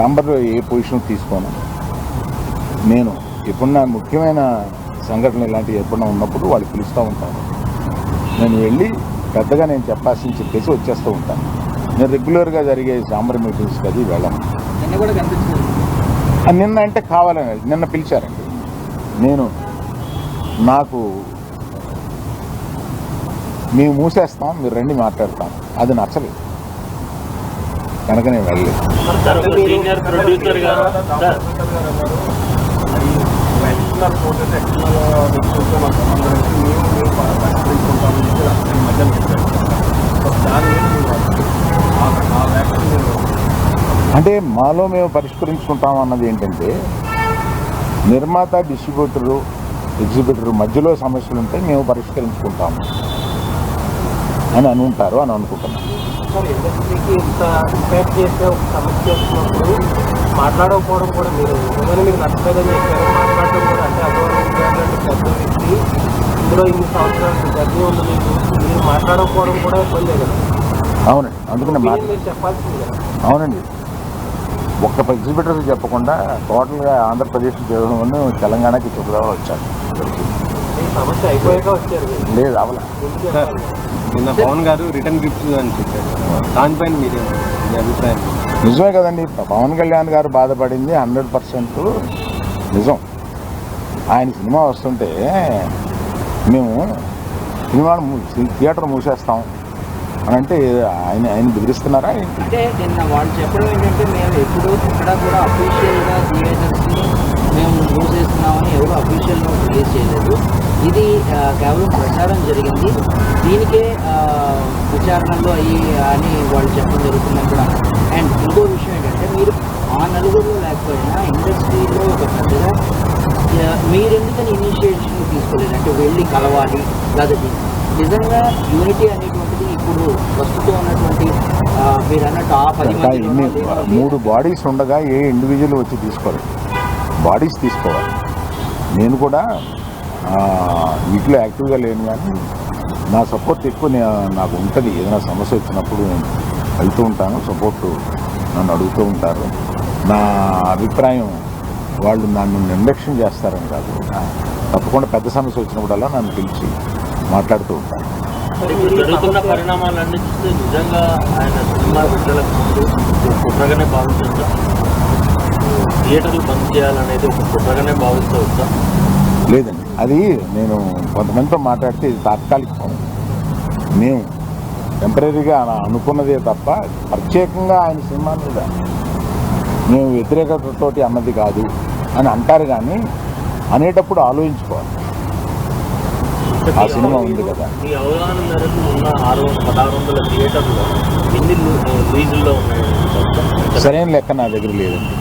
ఛాంబర్లో ఏ పొజిషన్ తీసుకోను. నేను ఎప్పుడన్నా ముఖ్యమైన సంఘటనలు ఇలాంటివి ఎప్పుడన్నా ఉన్నప్పుడు వాళ్ళు పిలుస్తూ ఉంటాను. నేను వెళ్ళి పెద్దగా నేను చెప్పాల్సింది చెప్పేసి వచ్చేస్తూ ఉంటాను. నేను రెగ్యులర్గా జరిగే ఛాంబర్ మీటింగ్స్కి అది వెళ్ళను. నిన్న అంటే కావాలని నిన్న పిలిచారండి. నేను మేము మూసేస్తాం, మీరు రండి మాట్లాడతాం, అది నచ్చలేదు కనుక నేను వెళ్ళలేదు. అంటే మాలో మేము పరిష్కరించుకుంటాం అన్నది ఏంటంటే, నిర్మాత డిస్ట్రిబ్యూటరు ఎగ్జిబ్యూటరు మధ్యలో సమస్యలు ఉంటే మేము పరిష్కరించుకుంటాము అని అనుకుంటారు అని అనుకుంటున్నాను. ఇండస్ట్రీకి ఇంత ఇంపాక్ట్ చేసే ఒక సమస్య వచ్చినప్పుడు మాట్లాడకపోవడం కూడా మీరు మీకు నచ్చలేదని చెప్పారు. మాట్లాడటం కూడా అంటే అగౌరవం పెద్ద వ్యక్తి ఇందులో ఇన్ని సంవత్సరాలు జర్నీ ఉంది మీకు, మీరు మాట్లాడకపోవడం కూడా ఇబ్బంది కదా. అవునండి, అందుకనే మీరు చెప్పాల్సింది కదా. అవునండి, ఒక్క ఎగ్జిబిటర్ చెప్పకుండా టోటల్గా ఆంధ్రప్రదేశ్ చేయడం తెలంగాణకి చెబుదా వచ్చాను. సమస్య అయిపోయాక వచ్చారు లేదు అవలా. నిన్న పవన్ గారు రిటర్న్ గిఫ్ట్స్ అని చెప్పారు, దానిపైన మీ అభిప్రాయం? నిజమే కదండి, పవన్ కళ్యాణ్ గారు బాధపడింది 100% నిజం. ఆయన సినిమా వస్తుంటే మేము థియేటర్ మూసేస్తాం అని అంటే ఆయన బెదిరిస్తున్నారా ఏంటి? అంటే నిన్న వాళ్ళు చెప్పడం ఏంటంటే మేము ఎప్పుడు ఇక్కడ కూడా అఫీషియల్గా థియేటర్స్ని మేము మూసేస్తున్నామని ఎవరు అఫీషియల్గా రిలీజ్ చేయలేదు. ఇది కేవలం ప్రచారం జరిగింది, దీనికే విచారణలో అని వాళ్ళు చెప్పడం జరుగుతుందని కూడా. అండ్ ఇంకో విషయం ఏంటంటే, మీరు ఆ నలుగురు లేకపోయినా ఇండస్ట్రీలో ఒక పెద్దగా మీరెందుకని ఇనిషియేషన్ తీసుకోలేదు అంటే వెళ్ళి కలవాలి లేదా నిజంగా యూనిటీ అనేటువంటిది ఇప్పుడు ప్రస్తుతం ఉన్నటువంటి మీరు అన్నట్టు ఆ 3 బాడీస్ ఉండగా ఏ ఇండివిజువల్ వచ్చి తీసుకోవాలి, బాడీస్ తీసుకోవాలి. నేను కూడా వీటిలో యాక్టివ్గా లేను, కానీ నా సపోర్ట్ ఎక్కువ నాకు ఉంటుంది. ఏదైనా సమస్య వచ్చినప్పుడు నేను వెళ్తూ ఉంటాను, సపోర్టు నన్ను అడుగుతూ ఉంటారు. నా అభిప్రాయం వాళ్ళు నన్ను నిర్లక్ష్యం చేస్తారని కాదు, తప్పకుండా పెద్ద సమస్య వచ్చినప్పుడల్లా నన్ను పిలిచి మాట్లాడుతూ ఉంటాను. జరుగుతున్న పరిణామాలన్నీ చూస్తే నిజంగా ఆయన సినిమా విడుదలకు ముందు కుట్రగానే భావించవచ్చా? థియేటర్లు బంద్ చేయాలనేది ఒక కుట్రగానే భావించవచ్చా? లేదండి, అది నేను కొంతమందితో మాట్లాడితే ఇది తాత్కాలికం. మేము టెంపరీగా అనుకున్నదే తప్ప ప్రత్యేకంగా ఆయన సినిమా మీద మేము వ్యతిరేకతతోటి అన్నది కాదు అని అంటారు, కానీ అనేటప్పుడు ఆలోచించుకోవాలి. ఆ సినిమా ఉంది కదా. మీ అవగాహన మేరకు ఉన్న 1600 థియేటర్లు ఎన్ని లీజుల్లో ఉన్నాయి? సరైన లెక్క నా దగ్గర లేదండి.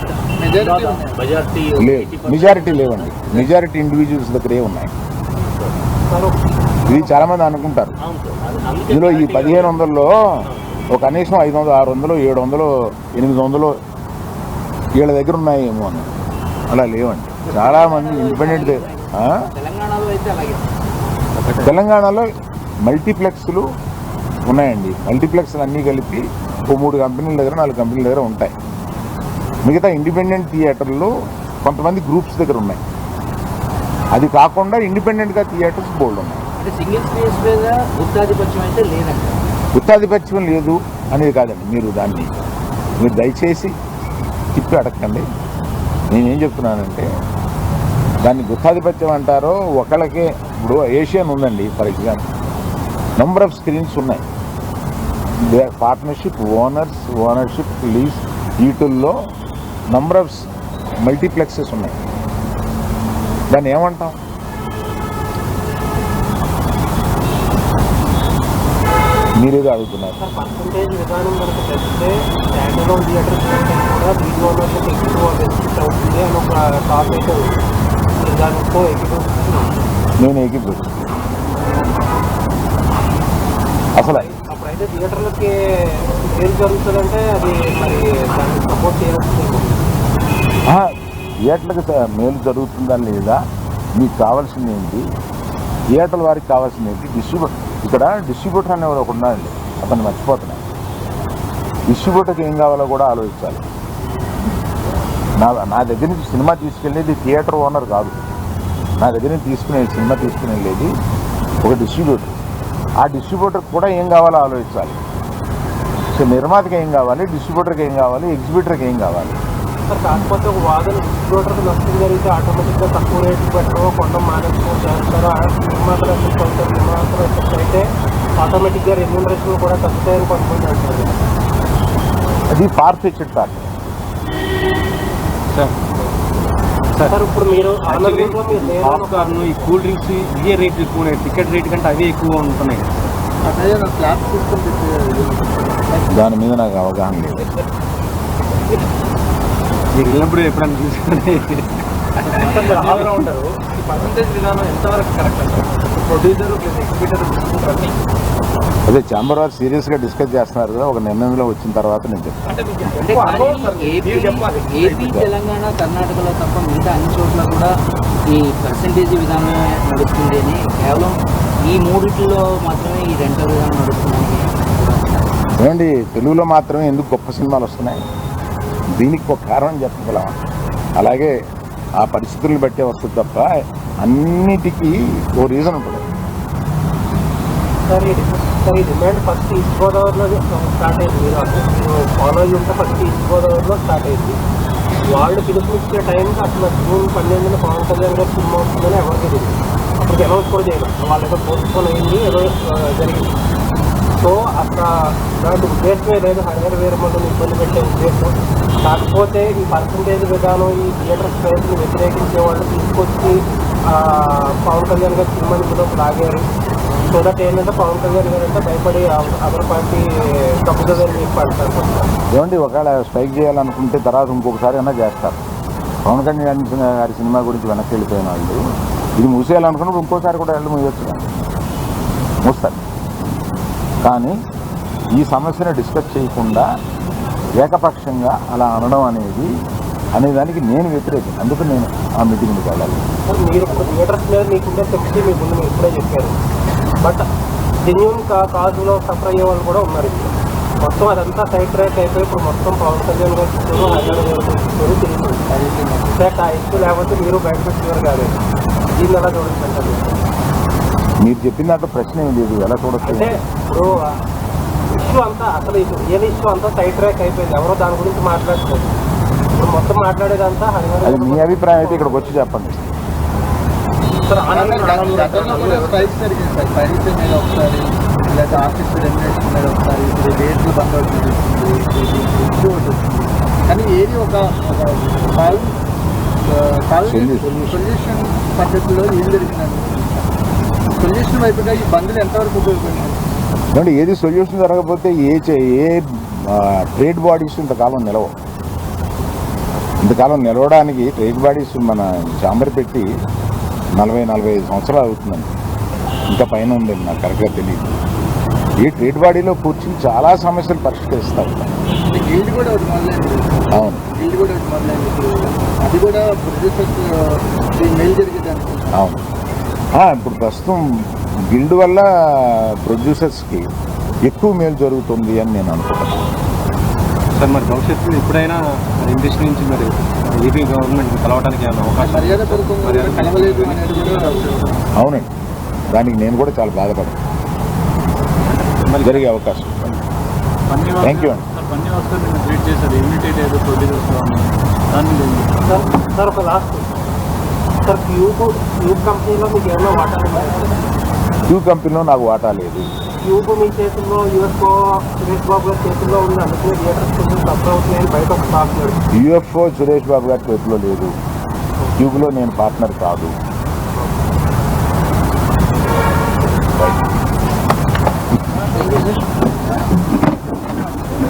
మెజారిటీ లేవండి, మెజారిటీ ఇండివిజువల్స్ దగ్గరే ఉన్నాయి. ఇది చాలా మంది అనుకుంటారు. ఇందులో ఈ 1500లో ఒక కనీసం 500, 600, 700, 800 వీళ్ళ దగ్గర ఉన్నాయేమో అని. అలా లేవండి, చాలా మంది ఇండిపెండెంట్. తెలంగాణలో మల్టీప్లెక్స్లు ఉన్నాయండి. మల్టీప్లెక్స్లు అన్నీ కలిపి 3 కంపెనీల దగ్గర 4 కంపెనీల దగ్గర ఉంటాయి. మిగతా ఇండిపెండెంట్ థియేటర్లు కొంతమంది గ్రూప్స్ దగ్గర ఉన్నాయి. అది కాకుండా ఇండిపెండెంట్గా థియేటర్స్ బోల్డ్ ఉన్నాయి. గుత్తాధిపత్యం లేదు అనేది కాదండి. మీరు దయచేసి తిప్పి అడగండి. నేనేం చెప్తున్నానంటే, దాన్ని గుత్తాధిపత్యం అంటారో ఒకళ్ళకే. ఇప్పుడు ఏషియన్ ఉందండి for example, number of screens ఉన్నాయి. పార్ట్నర్షిప్, ఓనర్షిప్, లీజ్, వీటిల్లో నంబర్ ఆఫ్ మల్టీప్లెక్సెస్ ఉన్నాయి. దాన్ని ఏమంటాం? మీరేదో అడుగుతున్నారు. పర్సంటేజ్ విధానం మనకు తెలిస్తే స్టాండర్డ్ థియేటర్ కూడా లీజ్ ఓనర్షిప్ ఎక్కువ బెనిఫిట్ అవుతుంది అని ఒక టాప్ అయితే ఉంది. దానితో నేను ఏకీభవిస్తున్నాను. అసలు అప్పుడైతే థియేటర్లకి ఏం జరుగుతుందంటే అది మరి దాన్ని సపోర్ట్ చేయాల్సింది. థియేటర్లకు మేలు జరుగుతుందా లేదా, మీకు కావాల్సింది ఏంటి, థియేటర్ల వారికి కావాల్సింది ఏంటి? ఇక్కడ డిస్ట్రిబ్యూటర్ అనేవాడు ఒకటి ఉన్నాడండి, అతను మర్చిపోతున్నాను. డిస్ట్రిబ్యూటర్కి ఏం కావాలో కూడా ఆలోచించాలి. నా దగ్గర నుంచి సినిమా తీసుకెళ్ళేది థియేటర్ ఓనర్ కాదు. నా దగ్గర నుంచి సినిమా తీసుకుని వెళ్ళేది ఒక డిస్ట్రిబ్యూటర్. ఆ డిస్ట్రిబ్యూటర్కి కూడా ఏం కావాలో ఆలోచించాలి. సో నిర్మాతకి ఏం కావాలి, డిస్ట్రిబ్యూటర్కి ఏం కావాలి, ఎగ్జిబిటర్కి ఏం కావాలి. సార్ కాకపోతే ఒక వాదన డిస్ట్రిబ్యూటర్కి నష్టం జరిగితే ఆటోమేటిక్గా తక్కువ రేట్లు పెట్టడం, కొండ మానేసుకో చేస్తారు. నిర్మాతలు ఎఫెక్ట్ అవుతారు, నిర్మాతలు ఎఫెక్ట్ అయితే ఆటోమేటిక్గా రెమ్యూనరేషన్ కూడా తగ్గుతాయని కొంతమంది అంటారు. అది ఫార్ ఫెచ్డ్ థాట్. సార్ ఇప్పుడు మీరు పాప్కార్న్, ఈ కూల్ డ్రింక్స్ ఇవే రేట్లు ఎక్కువ ఉన్నాయి. టికెట్ రేట్ కంటే అవే ఎక్కువ ఉంటున్నాయి. దాని మీద నాకు అవగాహన లేదు. మీరు వెళ్ళినప్పుడు ఎప్పుడైనా చూసుకుని ఉంటారు. ఈ పర్సంటేజ్ విధానం ఎంతవరకు కరెక్ట్ అంటారు? ప్రొడ్యూసర్ ప్లస్ ఎగ్జిబిటర్ అదే ఛాంబర్ వారు సీరియస్గా డిస్కస్ చేస్తున్నారు కదా, ఒక నిర్ణయంలో వచ్చిన తర్వాత నేను చెప్తాను. అంటే ఏపీ, తెలంగాణ, కర్ణాటకలో తప్ప మిగతా అన్ని చోట్ల కూడా ఈ పర్సంటేజ్ విధానమే నడుస్తుంది అని, కేవలం ఈ మూడిట్లో మాత్రమే ఈ రెంటల్ విధానం నడుస్తుందని. ఏమండి, తెలుగులో మాత్రమే ఎందుకు గొప్ప సినిమాలు వస్తున్నాయి? దీనికి ఒక కారణం చెప్పగలం. అలాగే ఆ పరిస్థితులను బట్టే వస్తుంది తప్ప అన్నిటికీ ఓ రీజన్ ఉంటుంది. సార్ ఈ డిమాండ్ ఫస్ట్ ఈస్ట్ గోదావరిలో స్టార్ట్ అయింది. మీరు ఫాలో అయ్యి ఉంటే ఫస్ట్ ఈస్ట్ గోదావరిలో స్టార్ట్ అయింది. వాళ్ళు పిలుపునిచ్చే టైంకి అసలు జూన్ 12న పవన్ కళ్యాణ్ గారు సినిమా వస్తుందని ఎవరికి తెలియదు. అప్పటికి అనౌన్స్ కూడా చేయలేదు. వాళ్ళు ఏదో పోస్ట్పోన్ అయింది, ఏదో జరిగింది. సో అక్కడ ఇలాంటి ఉద్దేశమే లేదు హరిహర వీరమల్లుని ఇబ్బంది పెట్టే ఉద్దేశం. కాకపోతే ఈ పర్సంటేజ్ విధానం, ఈ థియేటర్ స్ట్రైక్ని వ్యతిరేకించే వాళ్ళు తీసుకొచ్చి పవన్ కళ్యాణ్ గారు సినిమాని ఇందులోకి లాగారు. సో దట్ ఏంటంటే పవన్ కళ్యాణ్ గారు అంటే భయపడి అదర్ పార్టీ తప్పుదని చెప్పి అంటారు. ఏమండి, ఒకవేళ స్ట్రైక్ చేయాలనుకుంటే తర్వాత ఇంకొకసారి అయినా చేస్తారు. పవన్ కళ్యాణ్ గారి సినిమా గురించి వెనక్కి వెళ్ళిపోయిన వాళ్ళు ఇది మూసేయాలనుకున్నప్పుడు ఇంకోసారి కూడా వెళ్ళి మూయొచ్చు, కానీ మూస్తారు. కానీ ఈ సమస్యను డిస్కస్ చేయకుండా ఏకపక్షంగా అలా అనడం అనేదానికి నేను వ్యతిరేకం. అందుకు నేను ఆ మీటింగ్కి వెళ్ళాలి. మీరు థియేటర్స్ మీద మీకుండే శక్తి మీ ముందు మీరు ఇప్పుడే చెప్పారు. బట్ జెన్యూన్ కాజులో సఫర్ అయ్యే వాళ్ళు కూడా ఉన్నారు. ఇప్పుడు మొత్తం అదంతా సైడ్ ట్రాక్ అయిపోయి ఇప్పుడు మొత్తం పవన్ కళ్యాణ్ గారు చూస్తారు, హరియాణ గారు చూస్తారు, తిరుగుతుంది. ఆ ఇష్యూ లేకపోతే మీరు బయట పెట్టేవారు కాదు. దీన్ని ఎలా చూడండి? మీరు చెప్పిన దాంట్లో ప్రశ్న ఏం లేదు, ఎలా చూడొచ్చు అంటే ఇప్పుడు ఇష్యూ అంతా అసలు ఏది ఇష్యూ అంతా సైడ్ ట్రాక్ అయిపోయింది. ఎవరో దాని గురించి మాట్లాడుతుంది. ఇప్పుడు మొత్తం మాట్లాడేదంతా హరియాణ. అది మీ అభిప్రాయం అయితే ఇక్కడికి వచ్చి చెప్పండి. స్ట్రైక్స్ జరిగింది సార్, పైరసీ మీద ఒకసారి, లేదా ఆర్టిస్ట్ రెమ్యునేషన్ మీద ఒకసారి, ఇప్పుడు రేట్లు బంద్ అవుతుంది, ఇష్యూ ఒకటి వచ్చింది. కానీ ఏది ఒక సొల్యూషన్ పద్ధతిలో ఏం జరిగిందండి? సొల్యూషన్ వైపుగా ఈ బంద్లు ఎంతవరకు ఉపయోగపడింది? అంటే ఏది సొల్యూషన్ జరగకపోతే ఏ ట్రేడ్ బాడీస్ ఇంతకాలం నిలవవు. ఇంతకాలం నిలవడానికి ట్రేడ్ బాడీస్ మన ఛాంబర్ పెట్టి 40-45 సంవత్సరాలు అవుతుందండి. ఇంకా పైన ఉందండి, నాకు కరెక్ట్గా తెలియదు. ఈ ట్రేడ్ బాడీలో కూర్చుని చాలా సమస్యలు పరిష్కరిస్తారు. గిల్డ్ కూడా ఒకటి మొదలైంది. అవును, గిల్డ్ కూడా ఒకటి మొదలైంది. అది కూడా ప్రొడ్యూసర్స్ మెయిల్ జరిగేది అనుకుంటున్నాను. అవును. ఇప్పుడు ప్రస్తుతం గిల్డ్ వల్ల ప్రొడ్యూసర్స్కి ఎక్కువ మేలు జరుగుతుంది అని నేను అనుకుంటున్నాను. సార్, మరి భవిష్యత్తులో ఎప్పుడైనా ఇండస్ట్రీ నుంచి మరి ఏపీ గవర్నమెంట్ కలవడానికి ఏమైనా అవకాశం? మర్యాదపూర్వకంగా కలవలేదు అనేది కూడా అవునండి, దానికి నేను కూడా చాలా బాధపడతాను. జరిగే అవకాశం. థ్యాంక్ యూ అండి. సార్ ఒక లాస్ట్ సార్, క్యూబ్ కంపెనీలో మీకు ఏమైనా వాటా ఉందా? క్యూ కంపెనీలో నాకు వాటా లేదు. క్యూబ్ మీ చేతుల్లో, యూఎఫ్ఓ సురేష్ బాబు గారి చేతుల్లో ఉంది. అందుకనే థియేటర్స్ కొంచెం సఫర్ అవుతున్నాయని బయట ఒక టాక్ లేదు. యూఎఫ్ఓ సురేష్ బాబు గారి చేతిలో లేదు. క్యూబ్లో నేను పార్ట్నర్ కాదు.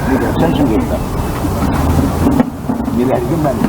మీరు ఎక్స్టెన్షన్ చెప్తాను, మీరు అడిగిందండి.